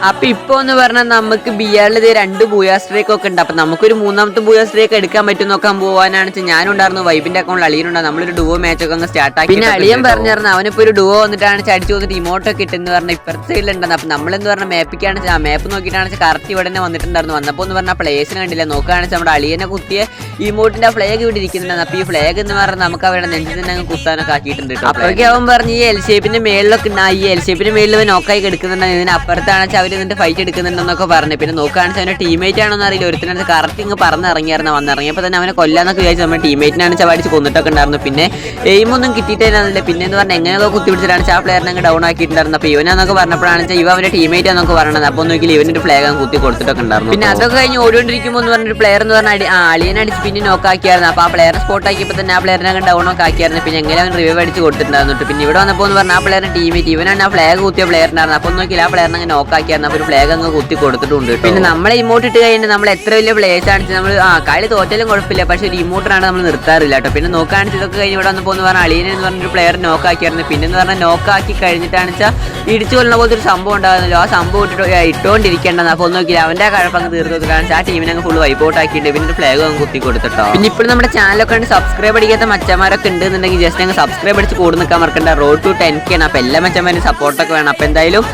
അപ്പൊ ഇപ്പൊ എന്ന് പറഞ്ഞാൽ നമുക്ക് ബിആറിൽ ഇത് 2 ബൂയാ സ്ട്രൈക്ക് ഒക്കെ ഉണ്ട്. അപ്പൊ നമുക്കൊരു 3ാമത്തെ ബൂയാ സ്ട്രൈക്ക് എടുക്കാൻ പറ്റും നോക്കാൻ പോകാനാണ് ഞാനുണ്ടായിരുന്നു. വൈബിന്റെ അക്കൗണ്ടിൽ അളിയനുണ്ടായിരുന്നു. നമ്മളൊരു ഡുവോ മാച്ച് ഒക്കെ സ്റ്റാർട്ട് ആക്കി. പിന്നെ അളിയൻ പറഞ്ഞിരുന്നു അവനിപ്പോ ഒരു ഡുവോ വന്നിട്ടാണ് അടിച്ചു വന്നിട്ട് ഇമോട്ടൊക്കെ ഇട്ടെന്ന് പറഞ്ഞാൽ ഇപ്പുറത്തെ സൈഡിലുണ്ടെന്ന്. അപ്പൊ നമ്മളെന്ന് പറഞ്ഞാൽ മാപ്പിക്കാണ് ആ മാപ്പ് നോക്കിയിട്ടാണ് കറക്റ്റ് ഇവിടെ തന്നെ വന്നിട്ടുണ്ടായിരുന്നു. വന്നപ്പോൾ എന്ന് പറഞ്ഞാൽ പ്ലേസിന് കണ്ടില്ല. നോക്കുകയാണെന്ന് നമ്മുടെ അളിയനെ കുത്തിയ ഇമോട്ടിന്റെ ഫ്ലാഗ് ഇവിടെ ഇരിക്കുന്നുണ്ട്. അപ്പൊ ഈ ഫ്ലാഗ് എന്ന് പറഞ്ഞാൽ നമുക്ക് അവിടെ നെഞ്ചിൽ തന്നെ അങ്ങ് കുത്താനൊക്കെ ആക്കിയിട്ടുണ്ട്. അപ്പോഴേക്കും അവൻ പറഞ്ഞ് ഈ എൽ ഷേപ്പിന്റെ മേളിലൊക്കെ ഈ എൽ ഷേപ്പിന്റെ മേളിൽ നോക്കായി എടുക്കുന്നുണ്ട്. ഇതിന് അപ്പുറത്താണ് അവർ ഇതിന്റെ ഫൈറ്റ് എടുക്കുന്നുണ്ടെന്നൊക്കെ പറഞ്ഞു. പിന്നെ നോക്കുകയാണെന്ന് അവന്റെ ടീമേറ്റ് ആണെന്ന് അറിയില്ല. ഒരുത്തിനടുത്ത് കറക്റ്റ് ഇങ്ങ് പറഞ്ഞിറങ്ങിയായിരുന്നു. വന്നിറങ്ങിയപ്പോൾ തന്നെ അവനെ കൊല്ലാന്നൊക്കെ വിചാരിച്ചു. നമ്മുടെ ടീമേറ്റിനാണ് ചവാടിച്ച് കൊന്നിട്ടൊക്കെ ഉണ്ടായിരുന്നു. പിന്നെ എയിമൊന്നും കിട്ടിയിട്ടില്ല. പിന്നെ എന്ന് പറഞ്ഞാൽ എങ്ങനെയൊക്കെ കുത്തിപ്പിടിച്ചിട്ടാണ് ആ പ്ലെയറിനെ അങ്ങ് ഡൗൺ ആക്കിയിട്ടുണ്ടായിരുന്നു. അപ്പോൾ ഇവനെന്നൊക്കെ പറഞ്ഞപ്പോഴാണ് ഇവ അവന്റെ ടീമേറ്റ് എന്നൊക്കെ പറയുന്നത്. അപ്പോൾ നോക്കിയാൽ ഇവനൊരു ഫ്ലാഗ് അങ്ങ് കുത്തി കൊടുത്തിട്ടൊക്കെ ഉണ്ടായിരുന്നു. പിന്നെ അതൊക്കെ കഴിഞ്ഞ് ഓടിക്കൊണ്ടിരിക്കുമ്പോൾ എന്ന് പറഞ്ഞൊരു പ്ലെയർ എന്ന് പറഞ്ഞാൽ അളിയനടിച്ച് പിന്നെ നോക്കാക്കിയായിരുന്നു. അപ്പോൾ ആ പ്ലെയറിനെ സ്പോട്ട് ആക്കിയപ്പോൾ തന്നെ ആ പ്ലെയറിനെ അങ്ങ് ഡൗൺ ഒക്കെ ആക്കിയായിരുന്നു. പിന്നെ എങ്ങനെ അവൻ റിവൈവ് അടിച്ച് കൊടുത്തിട്ടുണ്ടായിരുന്നു. പിന്നെ ഇവിടെ വന്നപ്പോൾ എന്ന് പറഞ്ഞാൽ ആ പ്ലെയറിന്റെ ടീമേറ്റ് ഇവനാണ് ആ ഫ്ലാഗ് കുത്തിയ പ്ലെയറിനായിരുന്നു. അപ്പോൾ നോക്കിയാൽ ആ പ്ലെയറിനെ അങ്ങ് നോക്കാക്കിയായിരുന്നു. അപ്പോൾ ഒരു ഫ്ലാഗ് അങ്ങ് കുത്തി കൊടുത്തിട്ടുണ്ട്. പിന്നെ നമ്മളെ ഇമോട്ട് ഇട്ട് കഴിഞ്ഞാൽ നമ്മൾ എത്ര വലിയ പ്ലേസ് ആണെന്ന് നമ്മൾ കളി തോറ്റാലും കുഴപ്പമില്ല. പക്ഷേ ഒരു ഇമോട്ടറാണ് നമ്മൾ നിർത്താറില്ല കേട്ടോ. പിന്നെ നോക്കുകയാണെന്ന് ഇതൊക്കെ കഴിഞ്ഞ് ഇവിടെ വന്നപ്പോൾ എന്ന് പറഞ്ഞാൽ അളിയനെ എന്ന് പറഞ്ഞൊരു പ്ലെയർ നോക്കാക്കിയായിരുന്നു. പിന്നെ എന്ന് പറഞ്ഞാൽ നോക്കാക്കി കഴിഞ്ഞിട്ടാണ് വെച്ചാൽ ഇടിച്ചു കൊല്ലുന്ന പോലത്തെ ഒരു സംഭവം ഉണ്ടാകുന്നല്ലോ. ആ സംഭവം ഇട്ടുകൊണ്ടിരിക്കേണ്ടത്. അപ്പോൾ നോക്കിയില്ല അവൻ്റെ കഴപ്പങ്ങ് തീർത്ത് കാണിച്ചാൽ ആ ടീമിനെ അങ്ങ് ഫുൾ വൈപ്പ് ആക്കിയിട്ട് പിന്നെ ഫ്ലാഗ് അങ്ങ് കുത്തി കൊടുത്തിട്ടോ. പിന്നെ ഇപ്പോൾ നമ്മുടെ ചാനലൊക്കെ ഉണ്ട് സബ്സ്ക്രൈബ് അടിക്കാത്ത മച്ചന്മാരൊക്കെ ഉണ്ടെന്നുണ്ടെങ്കിൽ ജസ്റ്റ് അങ്ങ് സബ്സ്ക്രൈബ് അടിച്ച് കൂടെ നിൽക്കാൻ മറക്കണ്ട. റോഡ് ടു 10K ആണ്. അപ്പോൾ എല്ലാ മച്ചന്മാരും സപ്പോർട്ടൊക്കെ വേണം. അപ്പോൾ എന്തായാലും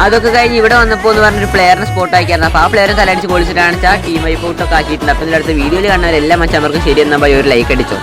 അതൊക്കെ കഴിഞ്ഞ് ഇവിടെ വന്നപ്പോൾ എന്ന് പറഞ്ഞൊരു പ്ലെയറിനെ സ്പോട്ട് ആക്കിയായിരുന്നു. അപ്പോൾ ആ പ്ലെയറിനെ തലടിച്ച് പൊളിച്ചിട്ടാണ് ആ ടീം വൈപ്പ് ഔട്ടൊക്കെ ആക്കിയിട്ടുണ്ട്. അപ്പോൾ ഇതിൻ്റെ അടുത്ത വീഡിയോയിൽ കാണുന്നവരെല്ലാം മച്ചന്മാർക്കും ശരി എന്നാൽ ഒരു ലൈക്ക് അടിച്ചോ.